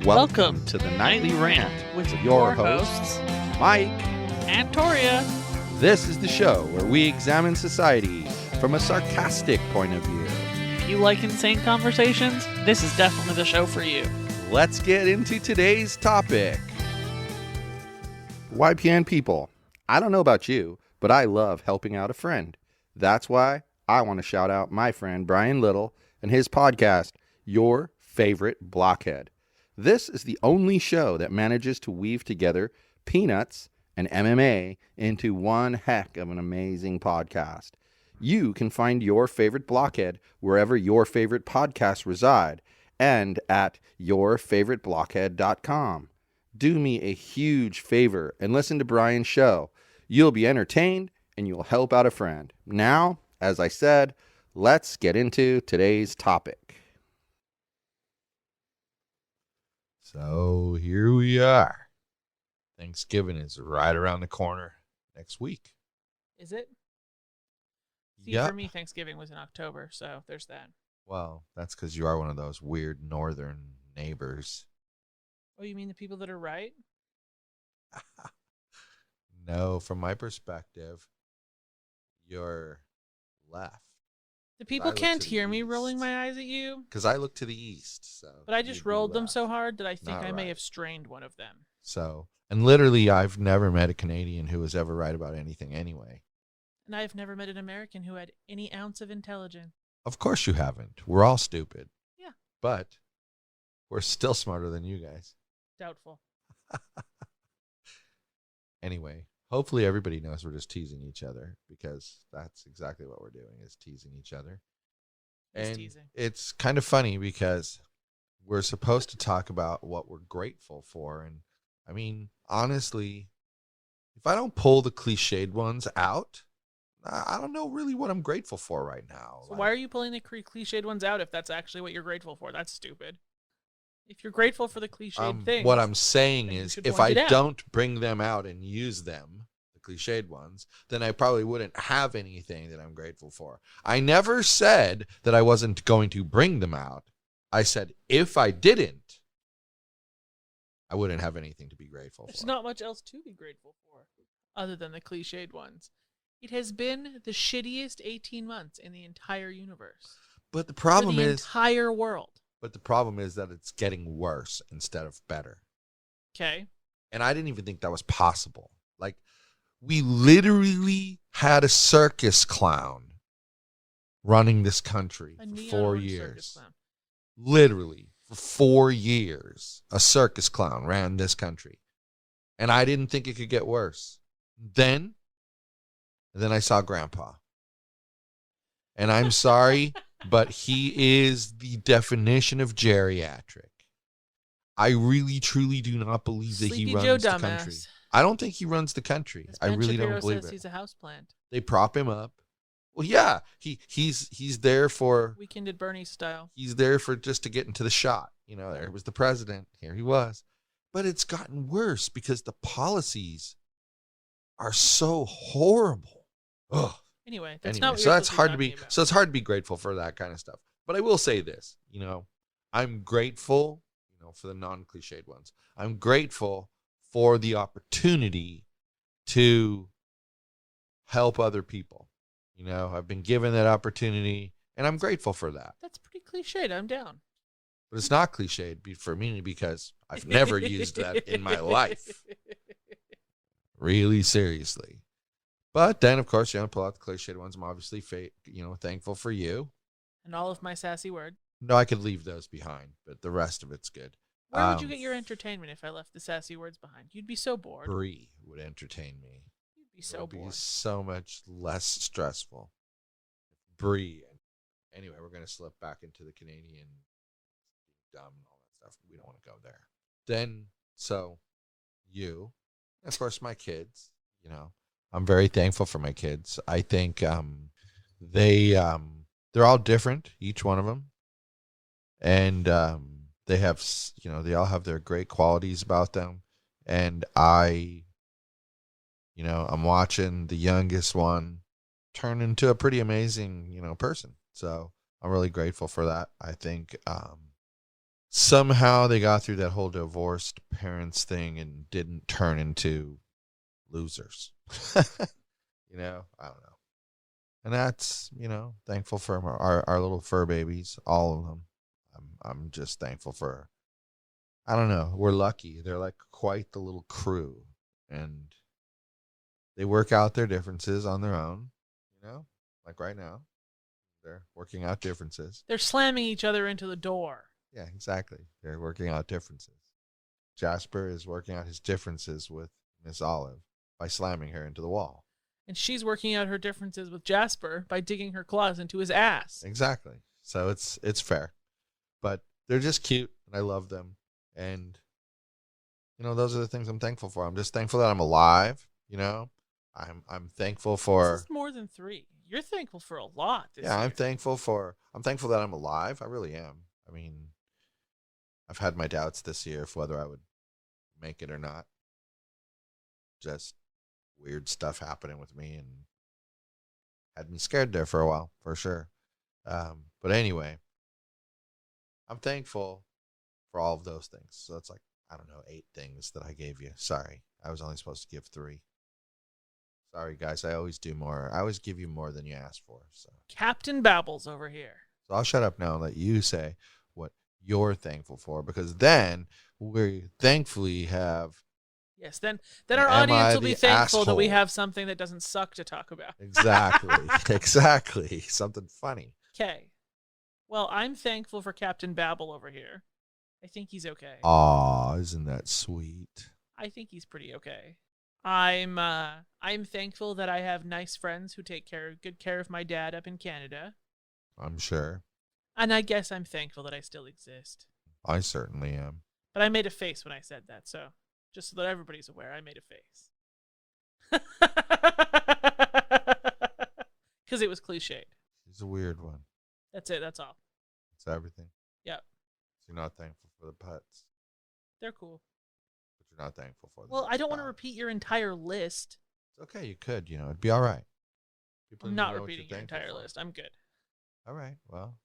Welcome to the Nightly Rant with your hosts, Mike and Torya. This is the show where we examine society from a sarcastic point of view. If you like insane conversations, this is definitely the show for you. Let's get into today's topic. YPN people, I don't know about you, but I love helping out a friend. That's why I want to shout out my friend Brian Little and his podcast, Your Favorite Blockhead. This is the only show that manages to weave together peanuts and MMA into one heck of an amazing podcast. You can find Your Favorite Blockhead wherever your favorite podcasts reside and at yourfavoriteblockhead.com. Do me a huge favor and listen to Brian's show. You'll be entertained and you'll help out a friend. Now, as I said, let's get into today's topic. So here we are. Thanksgiving is right around the corner next week. Is it? See, Yep. for me, Thanksgiving was in October, so there's that. Well, that's because you are one of those weird northern neighbors. Oh, you mean the people that are right? No, from my perspective, you're left. The people look can't to the hear me east. rolling my eyes at you, Because I look to the east. So but I just you'd be rolled them left. so hard that I think Not I may right. have strained one of them. So, and literally, I've never met a Canadian who was ever right about anything anyway. And I've never met an American who had any ounce of intelligence. Of course you haven't. We're all stupid. Yeah. But we're still smarter than you guys. Doubtful. Anyway, hopefully everybody knows we're just teasing each other, because that's exactly what we're doing, is teasing each other. He's And teasing. it's kind of funny because we're supposed to talk about what we're grateful for. And I mean, honestly, if I don't pull the cliched ones out, I don't know really what I'm grateful for right now. So why are you pulling the cliched ones out if that's actually what you're grateful for? That's stupid. If you're grateful for the cliched things, What I'm saying then you is, should if point I it out. don't bring them out and use them, the cliched ones, then I probably wouldn't have anything that I'm grateful for. I never said that I wasn't going to bring them out. I said if I didn't, I wouldn't have anything to be grateful there's for. not much else to be grateful for other than the cliched ones. It has been the shittiest 18 months in the entire universe. But the problem for the is, entire world. but the problem is that it's getting worse instead of better. Okay. And I didn't even think that was possible. Like, we literally had a circus clown running this country A for neon 4 orange years. circus clown. Literally, for 4 years, a circus clown ran this country. And I didn't think it could get worse. Then I saw Grandpa. And I'm sorry, but he is the definition of geriatric. I really, truly do not believe that Sleepy he Joe runs the country. dumbass. I don't think he runs the country. As I Ben really Shapiro don't believe says it. he's a houseplant. They prop him up. Well, yeah, he's there for Weekend at Bernie's style. he's there for just to get into the shot. You know, there was the president. Here he was. But it's gotten worse because the policies are so horrible. Ugh. Anyway, that's Anyway, not what so you're that's supposed hard to be be. talking about. So it's hard to be grateful for that kind of stuff. But I will say this, I'm grateful, for the non-cliched ones. I'm grateful for the opportunity to help other people. I've been given that opportunity, and I'm grateful for that. That's pretty cliched. I'm down. But it's not cliched for me because I've never used that in my life. Really seriously. But then, of course, pull out the cliched ones. I'm obviously, thankful for you. And all of my sassy words. No, I could leave those behind, but the rest of it's good. Where would you get your entertainment if I left the sassy words behind? You'd be so bored. Brie would entertain me. You'd be so It would be bored. so much less stressful. Brie. Anyway, we're going to slip back into the Canadian dumb and all that stuff. We don't want to go there. Then, so, you, and of course, my kids, I'm very thankful for my kids. I think they're all different, each one of them. And they have, they all have their great qualities about them. And I'm watching the youngest one turn into a pretty amazing, person. So I'm really grateful for that. I think somehow they got through that whole divorced parents thing and didn't turn into losers. You know, I don't know. And that's, you know, thankful for our little fur babies, all of them. I'm just thankful for, I don't know, we're lucky. They're like quite the little crew. And they work out their differences on their own, you know, like right now. They're working out differences. They're slamming each other into the door. Yeah, exactly. They're working out differences. Jasper is working out his differences with Miss Olive by slamming her into the wall. And she's working out her differences with Jasper by digging her claws into his ass. Exactly. So it's fair. But they're just cute, and I love them. And, you know, those are the things I'm thankful for. I'm just thankful that I'm alive, you know. I'm thankful for... This is more than 3. You're thankful for a lot this year. I'm thankful that I'm alive. I really am. I mean, I've had my doubts this year of whether I would make it or not. Just weird stuff happening with me and had me scared there for a while, for sure. But anyway, I'm thankful for all of those things. So it's like, I don't know, 8 things that I gave you. Sorry, I was only supposed to give 3. Sorry, guys, I always do more. I always give you more than you ask for. So Captain Babbles over here. So I'll shut up now and let you say what you're thankful for, because then we thankfully have... Yes, then our audience will be thankful that we have something that doesn't suck to talk about. Exactly. Exactly. Something funny. Okay. Well, I'm thankful for Captain Babble over here. I think he's okay. Aw, isn't that sweet? I think he's pretty okay. I'm thankful that I have nice friends who take good care of my dad up in Canada. I'm sure. And I guess I'm thankful that I still exist. I certainly am. But I made a face when I said that, so just so that everybody's aware, I made a face. Because it was cliched. It's a weird one. That's it, that's all. It's everything. Yep. So you're not thankful for the pets. They're cool. But you're not thankful for them. Well, I don't want to repeat your entire list. It's okay, you could, you know, it'd be all right. I'm not repeating your entire list. I'm good. All right, well.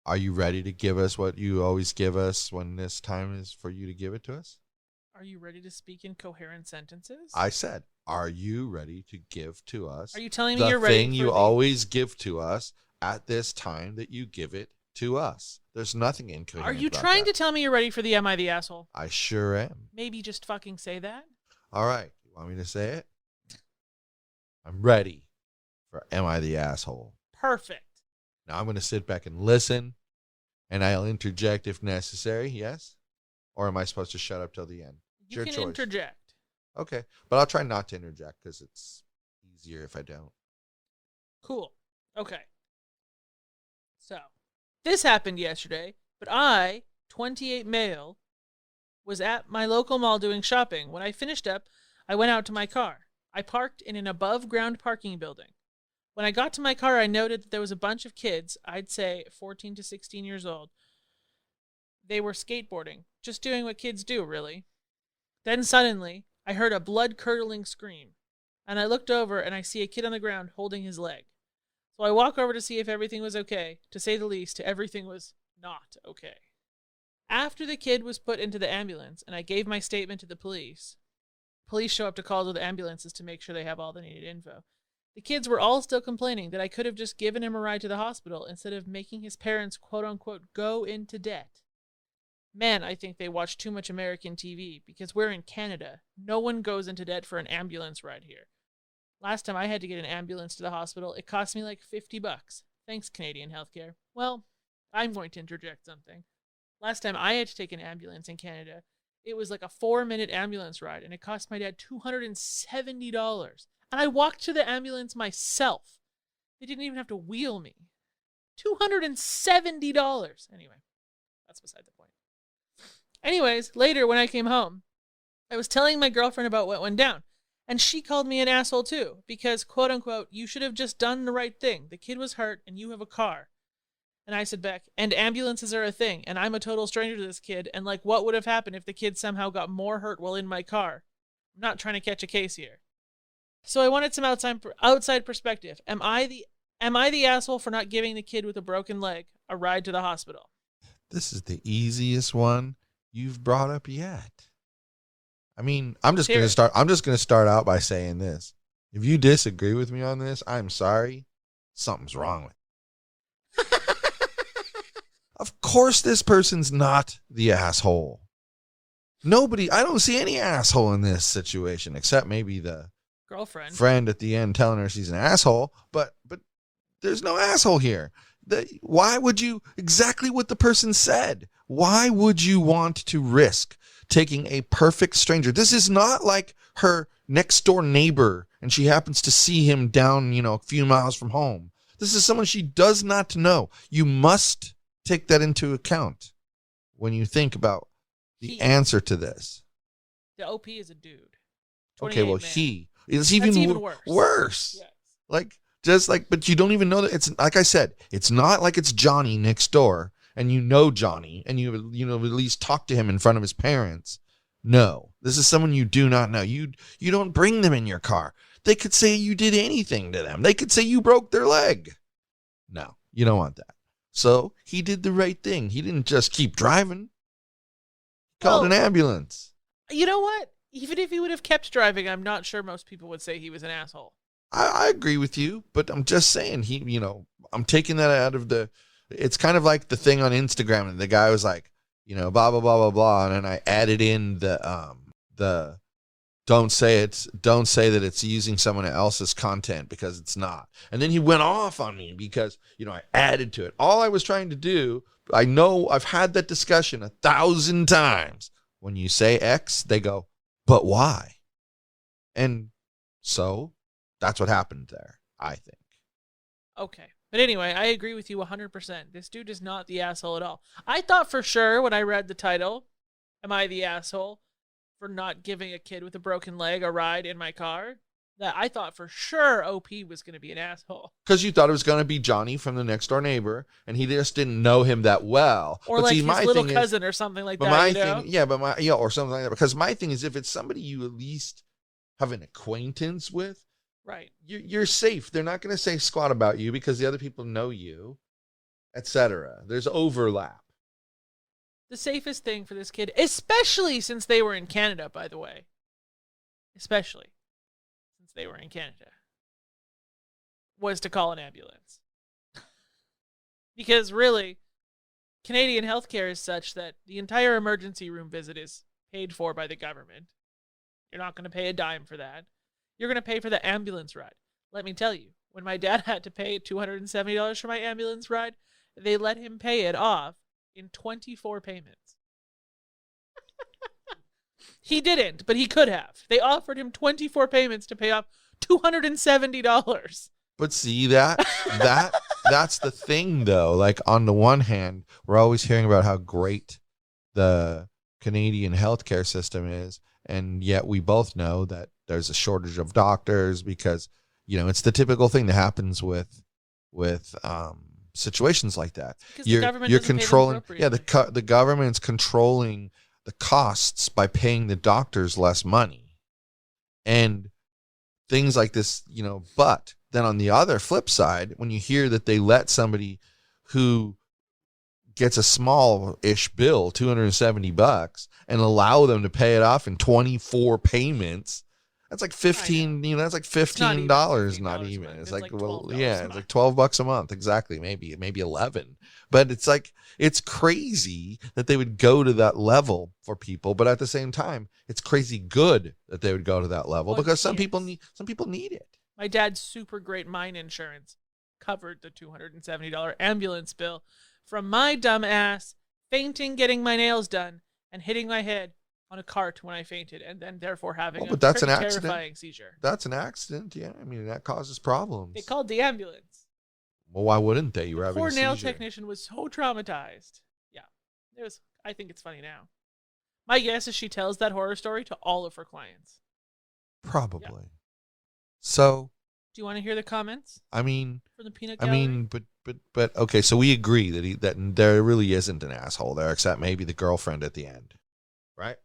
Are you ready to give us what you always give us when this time is for you to give it to us? Are you ready to speak in coherent sentences? I said, are you ready to give to us? Are you telling me you're ready? The thing you always give to us at this time that you give it to us. There's nothing incoherent. Are you trying to tell me you're ready for the Am I the Asshole? I sure am. Maybe just fucking say that. All right. You want me to say it? I'm ready for Am I the Asshole? Perfect. Now I'm going to sit back and listen, and I'll interject if necessary, yes? Or am I supposed to shut up till the end? You can interject. Okay, but I'll try not to interject because it's easier if I don't. Cool. Okay. So, this happened yesterday, but I, 28 male, was at my local mall doing shopping. When I finished up, I went out to my car. I parked in an above-ground parking building. When I got to my car, I noted that there was a bunch of kids, I'd say 14 to 16 years old. They were skateboarding, just doing what kids do, really. Then suddenly, I heard a blood-curdling scream, and I looked over and I see a kid on the ground holding his leg. So I walk over to see if everything was okay. To say the least, everything was not okay. After the kid was put into the ambulance and I gave my statement to the police show up to call to the ambulances to make sure they have all the needed info. The kids were all still complaining that I could have just given him a ride to the hospital instead of making his parents, quote-unquote, go into debt. Man, I think they watch too much American TV because we're in Canada. No one goes into debt for an ambulance ride here. Last time I had to get an ambulance to the hospital, it cost me like $50. Thanks, Canadian healthcare. Well, I'm going to interject something. Last time I had to take an ambulance in Canada, it was like a 4-minute ambulance ride, and it cost my dad $270. And I walked to the ambulance myself. They didn't even have to wheel me. $270. Anyway, that's beside the point. Anyways, later when I came home, I was telling my girlfriend about what went down. And she called me an asshole too, because, quote unquote, you should have just done the right thing. The kid was hurt and you have a car. And I said back, and ambulances are a thing, and I'm a total stranger to this kid, and like what would have happened if the kid somehow got more hurt while in my car? I'm not trying to catch a case here. So I wanted some outside perspective. Am I the asshole for not giving the kid with a broken leg a ride to the hospital? This is the easiest one you've brought up yet. I mean, I'm just gonna start out by saying this. If you disagree with me on this, I'm sorry. Something's wrong with you. Of course this person's not the asshole. I don't see any asshole in this situation except maybe the girlfriend friend at the end telling her she's an asshole, but there's no asshole here. Why would you, exactly what the person said, why would you want to risk taking a perfect stranger? This is not like her next door neighbor and she happens to see him down, a few miles from home. This is someone she does not know. You must take that into account when you think about the answer to this. The OP is a dude. Okay, well, man. It's even worse. Yes. But you don't even know that it's, like I said, it's not like it's Johnny next door and you know Johnny and you at least talk to him in front of his parents. No, this is someone you do not know. You don't bring them in your car. They could say you did anything to them. They could say you broke their leg. No, you don't want that. So he did the right thing. He didn't just keep driving. He called an ambulance. You know what? Even if he would have kept driving, I'm not sure most people would say he was an asshole. I agree with you, but I'm just saying I'm taking that out of it's kind of like the thing on Instagram and the guy was like, blah, blah, blah, blah, blah. And then I added in the don't say that it's using someone else's content because it's not. And then he went off on me because, I added to it. All I was trying to do, I know I've had that discussion 1,000 times. When you say X, they go, but why? And so that's what happened there, I think. Okay. But anyway, I agree with you 100%. This dude is not the asshole at all. I thought for sure when I read the title, am I the asshole for not giving a kid with a broken leg a ride in my car? That I thought for sure OP was going to be an asshole. Because you thought it was going to be Johnny from the next door neighbor, and he just didn't know him that well. Or like his little cousin or something like that. Or something like that. Because my thing is, if it's somebody you at least have an acquaintance with, right, you're safe. They're not going to say squat about you because the other people know you, etc. There's overlap. The safest thing for this kid, especially since they were in Canada, by the way, they were in Canada, was to call an ambulance. Because really, Canadian healthcare is such that the entire emergency room visit is paid for by the government. You're not going to pay a dime for that. You're going to pay for the ambulance ride. Let me tell you, when my dad had to pay $270 for my ambulance ride, they let him pay it off in 24 payments. He didn't, but he could have. They offered him 24 payments to pay off $270. But see, that's the thing, though. Like, on the one hand, we're always hearing about how great the Canadian healthcare system is, and yet we both know that there's a shortage of doctors because, it's the typical thing that happens with situations like that. You're controlling, the government's controlling the costs by paying the doctors less money and things like this, but then on the other flip side, when you hear that they let somebody who gets a small-ish bill, $270, and allow them to pay it off in 24 payments, that's like $15, that's like $15, not even. It's like, well, yeah, it's like $12 a month. Exactly. Maybe 11. But it's like, it's crazy that they would go to that level for people. But at the same time, it's crazy good that they would go to that level because some people need it. My dad's super great mine insurance covered the $270 ambulance bill from my dumb ass fainting, getting my nails done, and hitting my head on a cart when I fainted, and then therefore having a terrifying seizure. That's an accident, yeah. I mean, that causes problems. They called the ambulance. Well, why wouldn't they? You were having a poor seizure. nail technician was so traumatized. Yeah, I think it's funny now. My guess is she tells that horror story to all of her clients. Probably. Yeah. So. Do you want to hear the comments? I mean, from the peanut gallery? but okay. So we agree that there really isn't an asshole there, except maybe the girlfriend at the end, right?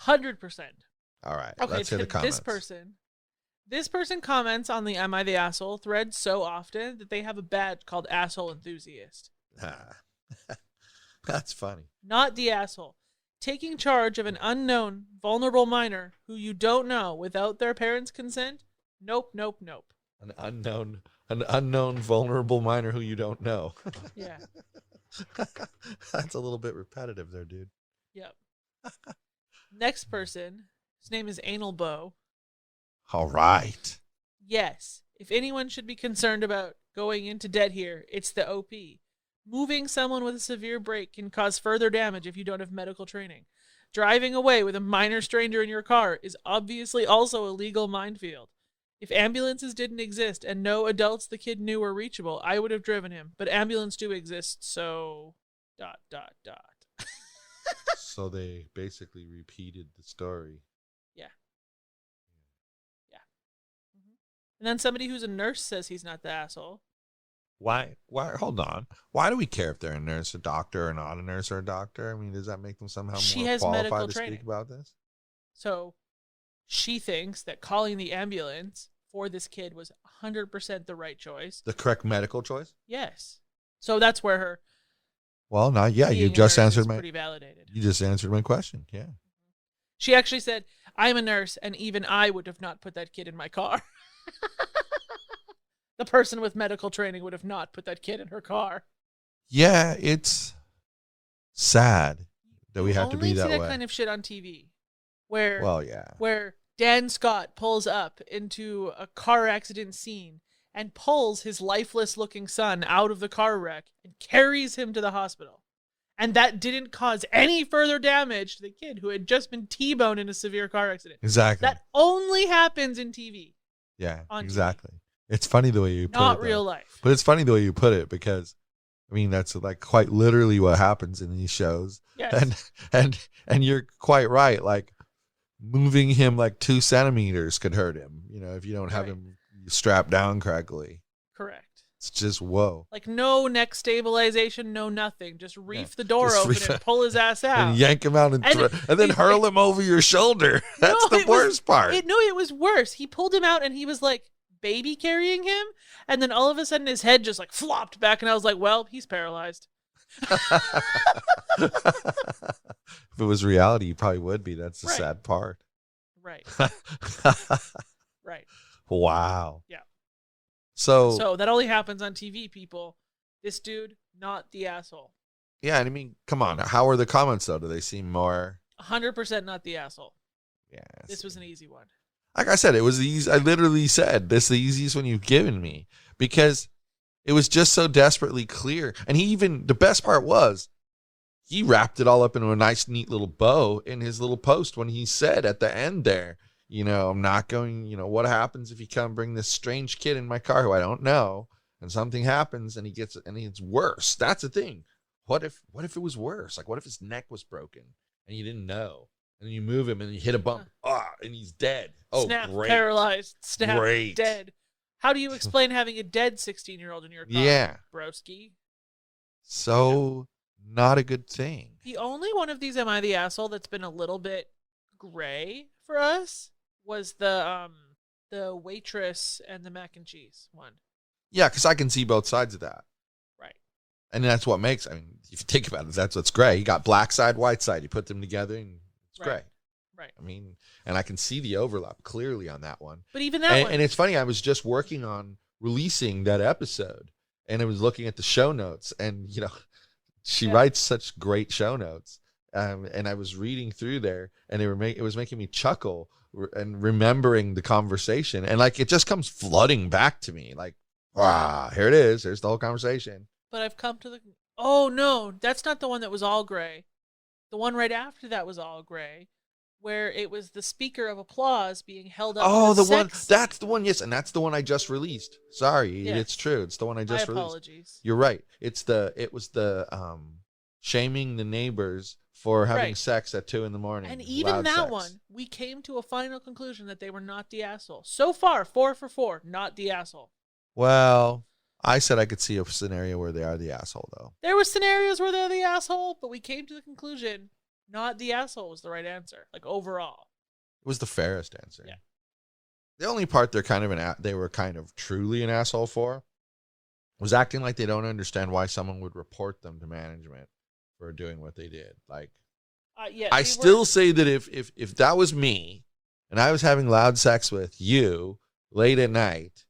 100%. All right. Okay, let's hear the comments. This person comments on the "Am I the Asshole" thread so often that they have a badge called Asshole Enthusiast. That's funny. Not the asshole. Taking charge of an unknown, vulnerable minor who you don't know without their parents' consent? Nope, nope, nope. An unknown vulnerable minor who you don't know. Yeah. That's a little bit repetitive there, dude. Yep. Next person, his name is Anal Bow. All right. Yes, if anyone should be concerned about going into debt here, it's the OP. Moving someone with a severe break can cause further damage if you don't have medical training. Driving away with a minor stranger in your car is obviously also a legal minefield. If ambulances didn't exist and no adults the kid knew were reachable, I would have driven him. But ambulances do exist, so... ... So they basically repeated the story. Yeah. Yeah. Mm-hmm. And then somebody who's a nurse says he's not the asshole. Why? Hold on. Why do we care if they're a nurse, a doctor, or not a nurse or a doctor? I mean, does that make them somehow She more has medical qualified to training. speak about this? So she thinks that calling the ambulance for this kid was 100% the right choice. The correct medical choice? Yes. So that's where her... Well, not yeah. being You a just nurse answered is my. pretty validated. You just answered my question. Yeah. She actually said, I'm a nurse, and even I would have not put that kid in my car. The person with medical training would have not put that kid in her car. Yeah, it's sad that we have to Only be see that that way. kind of shit on TV, where Well, yeah. where Dan Scott pulls up into a car accident scene and pulls his lifeless-looking son out of the car wreck and carries him to the hospital. And that didn't cause any further damage to the kid who had just been T-boned in a severe car accident. Exactly. That only happens in TV, Yeah, on exactly. It's funny the way you put it. not though. real life. But it's funny the way you put it because, I mean, that's like quite literally what happens in these shows. Yes. And you're quite right. Like moving him like 2 centimeters could hurt him. You know, if you don't have Right. him strapped down correctly. Correct. It's just whoa. Like no neck stabilization, no nothing. Just reef the door Just open reef and pull his ass out. And yank him out and then hurl him over your shoulder. That's No, the it was- worst part. It was worse. He pulled him out and he was like baby carrying him, and then all of a sudden his head just like flopped back, and I was like, well, he's paralyzed. If it was reality, you probably would be. That's the Right. sad part. Right. Right. Wow. Yeah. So, So that only happens on TV, people. This dude, not the asshole. yeah, and I mean, come on. How are the comments though? Do they seem more? 100% not the asshole. Yeah. This was an easy one. Like I said, it was easy. I literally said this is the easiest one you've given me because it was just so desperately clear. And the best part was he wrapped it all up into a nice, neat little bow in his little post when he said at the end there, you know, I'm not going, you know, what happens if you come bring this strange kid in my car who I don't know and something happens and it's worse. That's the thing. What if it was worse? Like what if his neck was broken and you didn't know? And you move him and you hit a bump. And he's dead. Oh, Snap, great. paralyzed, snap, Great. dead. How do you explain having a dead 16-year-old in your car? Yeah. Broski. So not a good thing. The only one of these Am I the Asshole that's been a little bit gray for us was the waitress and the mac and cheese one. Yeah, because I can see both sides of that. Right. And that's what makes, I mean, if you think about it, that's what's gray. You got black side, white side. You put them together and it's Right. gray. Right. I mean, and I can see the overlap clearly on that one. But even that one. And it's funny, I was just working on releasing that episode and I was looking at the show notes and, you know, she writes such great show notes. And I was reading through there and it was making me chuckle and remembering the conversation. And like, it just comes flooding back to me. Like, here it is. There's the whole conversation. But I've come to the... Oh, no. That's not the one that was all gray. The one right after that was all gray, where it was the speaker of applause being held up. Oh, as the one. sex. That's the one. Yes. And that's the one I just released. Sorry. Yeah. It's true. It's the one I just released. Apologies. You're right. It was the shaming the neighbors for having Right. sex at 2 a.m. And even Loud that sex. one, we came to a final conclusion that they were not the asshole. So far, 4 for 4, not the asshole. Well, I said I could see a scenario where they are the asshole, though. There were scenarios where they're the asshole, but we came to the conclusion not the asshole was the right answer, like overall. It was the fairest answer. Yeah. The only part they were kind of truly an asshole for was acting like they don't understand why someone would report them to management for doing what they did. Like, Yeah, I still say that if that was me and I was having loud sex with you late at night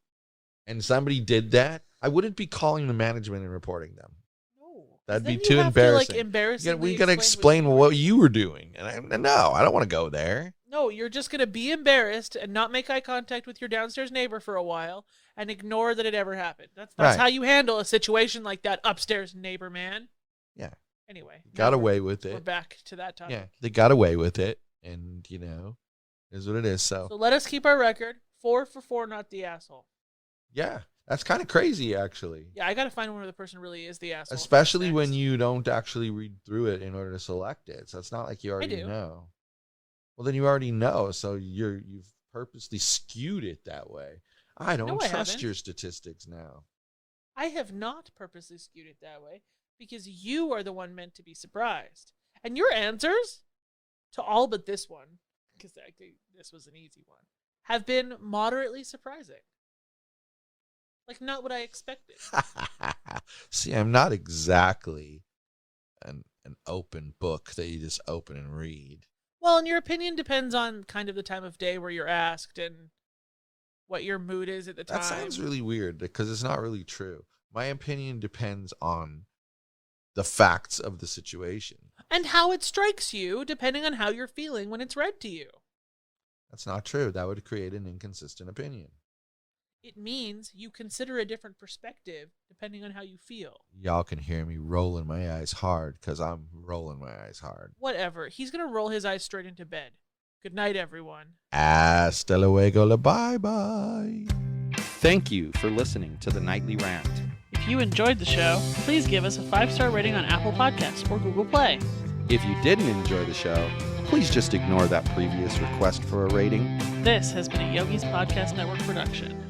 and somebody did that, I wouldn't be calling the management and reporting them. No, That'd be then too you have embarrassing. To, like, embarrassingly we got to explain what you were doing. And no, I don't want to go there. No, you're just going to be embarrassed and not make eye contact with your downstairs neighbor for a while and ignore that it ever happened. That's Right. how you handle a situation like that upstairs neighbor, man. Yeah. Anyway. Got away with it. We're back to that topic. Yeah, they got away with it. And, you know, is what it is. So let us keep our record. 4 for 4, not the asshole. yeah, that's kind of crazy, actually. Yeah, I got to find where the person really is the asshole. Especially when you don't actually read through it in order to select it. So it's not like you already know. Well, then you already know. So you've purposely skewed it that way. I don't trust your statistics now. I have not purposely skewed it that way because you are the one meant to be surprised. And your answers to all but this one, because this was an easy one, have been moderately surprising. Like, not what I expected. See, I'm not exactly an open book that you just open and read. Well, and your opinion depends on kind of the time of day where you're asked and what your mood is at the time. That sounds really weird because it's not really true. My opinion depends on the facts of the situation. And how it strikes you, depending on how you're feeling when it's read to you. That's not true. That would create an inconsistent opinion. It means you consider a different perspective depending on how you feel. Y'all can hear me rolling my eyes hard because I'm rolling my eyes hard. Whatever. He's going to roll his eyes straight into bed. Good night, everyone. Hasta luego, bye-bye. Thank you for listening to the Nightly Rant. If you enjoyed the show, please give us a 5-star rating on Apple Podcasts or Google Play. If you didn't enjoy the show, please just ignore that previous request for a rating. This has been a Yogi's Podcast Network production.